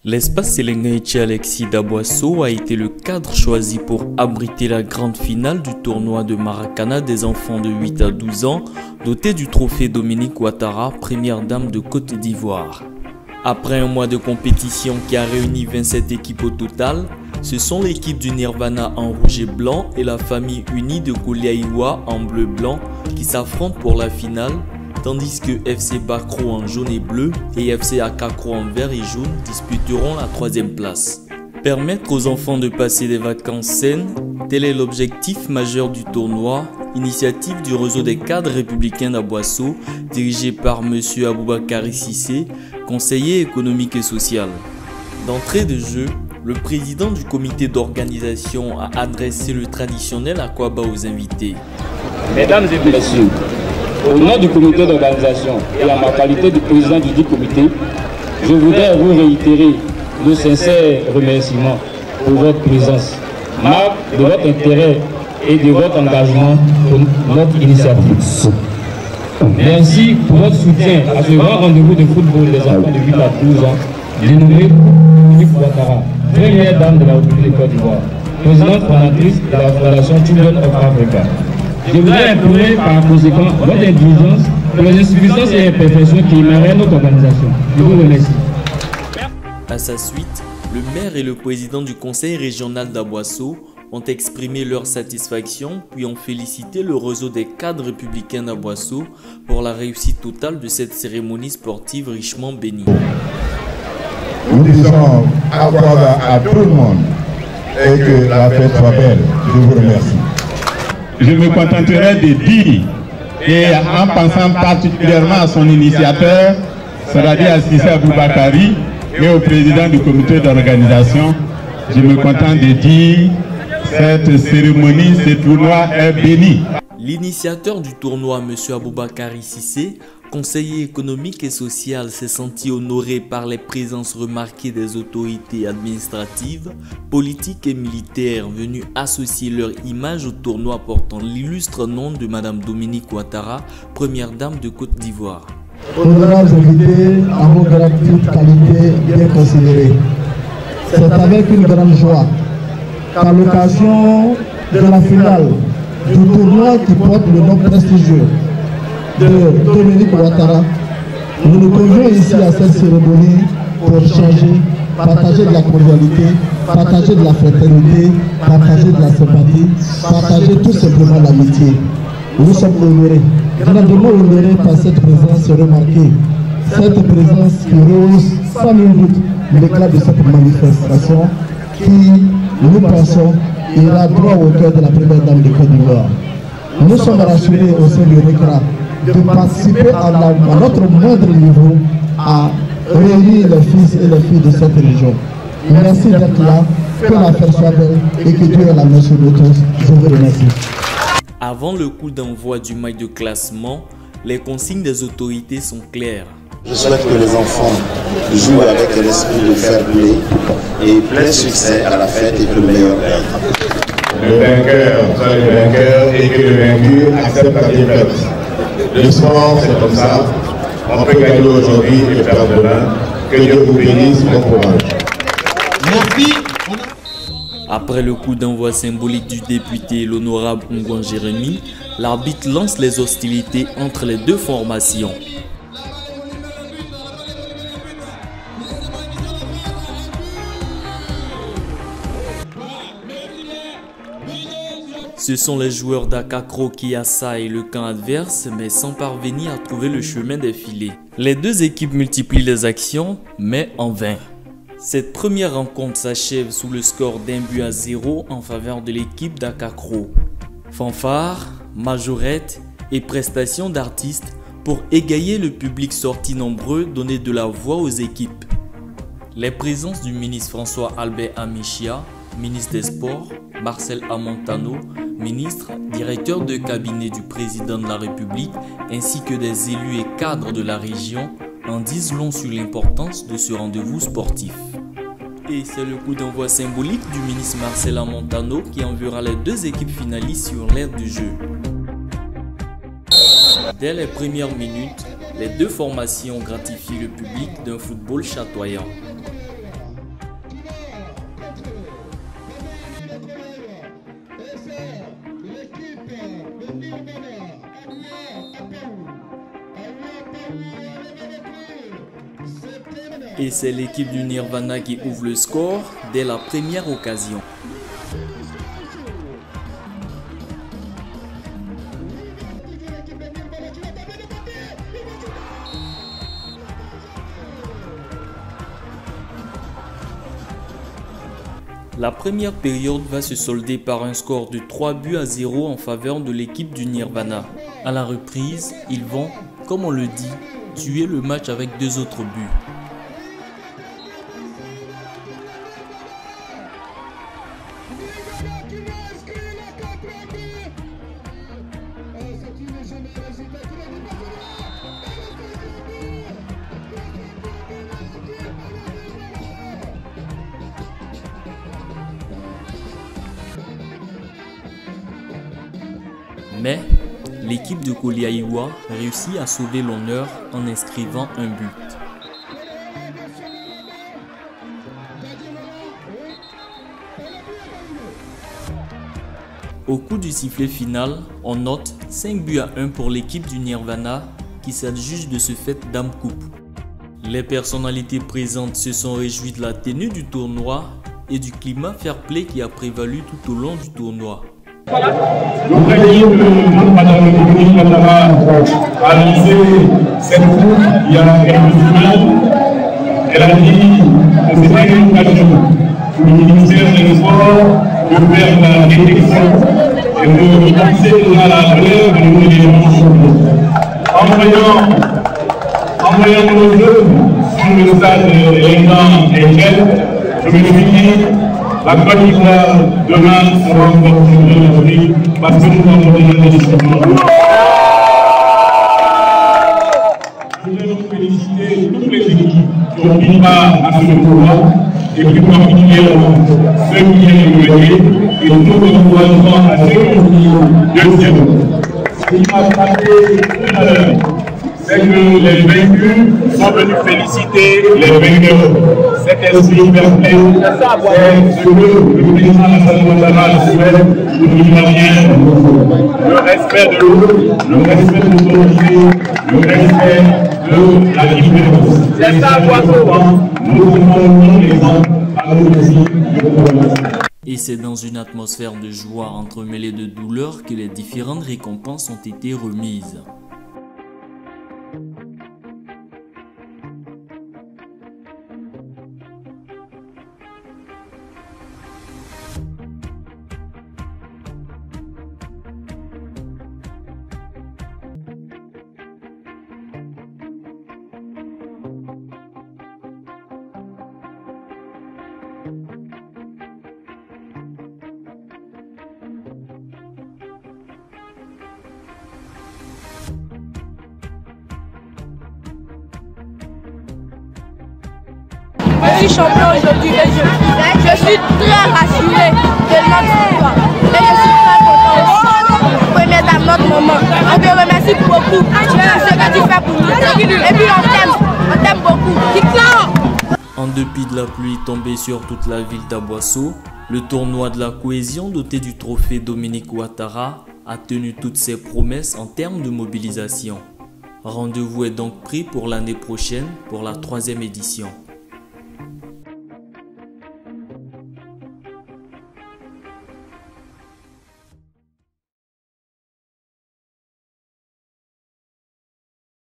L'espace Selengaïti Alexis Daboisseau a été le cadre choisi pour abriter la grande finale du tournoi de Maracana des enfants de 8 à 12 ans, doté du trophée Dominique Ouattara, première dame de Côte d'Ivoire. Après un mois de compétition qui a réuni 27 équipes au total, ce sont l'équipe du Nirvana en rouge et blanc et la famille unie de Goliaïwa en bleu-blanc qui s'affrontent pour la finale, tandis que FC Bakro en jaune et bleu et FC Akakro en vert et jaune disputeront la troisième place. Permettre aux enfants de passer des vacances saines, tel est l'objectif majeur du tournoi, initiative du réseau des cadres républicains d'Aboisseau, dirigé par M. Aboubakari Cissé, conseiller économique et social. D'entrée de jeu, le président du comité d'organisation a adressé le traditionnel Akwaba aux invités. Mesdames et messieurs, au nom du comité d'organisation et en ma qualité de président du dit comité, je voudrais vous réitérer nos sincères remerciements pour votre présence, marque de votre intérêt et de votre engagement pour notre initiative. Merci pour votre soutien à ce grand rendez-vous de football des enfants de 8 à 12 ans, dénommé Dominique Ouattara, première dame de la République de Côte d'Ivoire, présidente fondatrice de la Fondation Children of Africa. Je voudrais implorer par conséquent votre indulgence pour les insuffisances et imperfections qui émaneraient notre organisation. Je vous remercie. À sa suite, le maire et le président du conseil régional d'Aboisseau ont exprimé leur satisfaction puis ont félicité le réseau des cadres républicains d'Aboisseau pour la réussite totale de cette cérémonie sportive richement bénie. Nous disons à tout le monde et que la fête soit belle. Je vous remercie. Je me contenterai de dire, et en pensant particulièrement à son initiateur, c'est-à-dire à Cissé Aboubakari, et au président du comité d'organisation, je me contente de dire cette cérémonie, ce tournoi est béni. L'initiateur du tournoi, M. Aboubakari Cissé, conseiller économique et social, s'est senti honoré par les présences remarquées des autorités administratives, politiques et militaires venues associer leur image au tournoi portant l'illustre nom de Mme Dominique Ouattara, première dame de Côte d'Ivoire. Honorables invités, à vos gratuites qualités bien considérées. C'est avec une grande joie qu'à l'occasion de la finale du tournoi qui porte le nom prestigieux de Dominique Ouattara, nous nous trouvons ici à cette cérémonie pour changer, partager de la cordialité, partager de la fraternité, partager de la sympathie, partager tout simplement l'amitié. Nous sommes honorés, grandement honorés par cette présence remarquée, cette présence qui rehausse sans nul doute l'éclat de cette manifestation qui, nous pensons, ira droit au cœur de la première dame de Côte d'Ivoire. Nous sommes rassurés au sein du RECRA de participer à notre moindre niveau à réunir les fils et les filles de cette région. Merci d'être là, que la fête soit belle et que Dieu ait la merci de tous. Je vous remercie. Avant le coup d'envoi du match de classement, les consignes des autorités sont claires. Je souhaite que les enfants jouent avec un esprit de fair play et plein succès à la fête et que le meilleur gagne. Le vainqueur soit le vainqueur et que le vaincu accepte la défaite. Le sport, c'est comme ça. On peut gagner aujourd'hui et perdre demain. Que Dieu vous bénisse, bon courage. Merci. Après le coup d'envoi symbolique du député, l'honorable Ngouan Jérémy, l'arbitre lance les hostilités entre les deux formations. Ce sont les joueurs d'Akakro qui assaillent le camp adverse, mais sans parvenir à trouver le chemin des filets. Les deux équipes multiplient les actions, mais en vain. Cette première rencontre s'achève sous le score d'1-0 en faveur de l'équipe d'Akakro. Fanfare, majorette et prestations d'artistes pour égayer le public sorti nombreux donner de la voix aux équipes. Les présences du ministre François Albert Amichia, ministre des Sports, Marcel Amontano, ministre, directeur de cabinet du président de la République, ainsi que des élus et cadres de la région en disent long sur l'importance de ce rendez-vous sportif. Et c'est le coup d'envoi symbolique du ministre Marcel Amontano qui enverra les deux équipes finalistes sur l'aire du jeu. Dès les premières minutes, les deux formations gratifient le public d'un football chatoyant. Et c'est l'équipe du Nirvana qui ouvre le score dès la première occasion. La première période va se solder par un score de 3-0 en faveur de l'équipe du Nirvana. À la reprise, ils vont, comme on le dit, tuer le match avec 2 autres buts. Mais l'équipe de Koliaïwa réussit à sauver l'honneur en inscrivant un but. Au coup du sifflet final, on note 5-1 pour l'équipe du Nirvana qui s'adjuge de ce fait Dame Coupe. Les personnalités présentes se sont réjouies de la tenue du tournoi et du climat fair-play qui a prévalu tout au long du tournoi. Le président de Madame Dominique Ouattara a lancé cette coupe il y a quelques semaines. Elle a dit que c'était une occasion pour le ministère des Sports de faire la détection et de passer à la relève de nos éléments chauds. Envoyant nos jeux sur le stade Léman et Quel, je me suis dit, la Côte d'Ivoire demain sera encore sur l'Afrique parce que nous avons déjà des discussions. Je voudrais donc féliciter toutes les équipes qui ont pris part à ce tournoi et plus particulièrement ceux qui viennent de mener et nous encourageons à ceux qui ont fini deuxième. Ce qui m'a frappé tout à l'heure, c'est que les vaincus sont venus féliciter les vainqueurs. Cet esprit fair-play, c'est ce que le président Alassane Ouattara souhaite pour l'Ivoirien. Le respect de l'eau, le respect de l'autorité, le respect de la différence. C'est ça, nous donnons l'exemple à nous aussi. Et c'est dans une atmosphère de joie entremêlée de douleur que les différentes récompenses ont été remises. Je suis champion aujourd'hui et je suis très rassuré de notre victoire. Et je suis très content aussi. Première dame, notre maman. On te remercie beaucoup pour ce que tu fais pour nous. Et puis on t'aime beaucoup. En dépit de la pluie tombée sur toute la ville d'Aboisseau, le tournoi de la cohésion doté du trophée Dominique Ouattara a tenu toutes ses promesses en termes de mobilisation. Rendez-vous est donc pris pour l'année prochaine pour la 3e édition.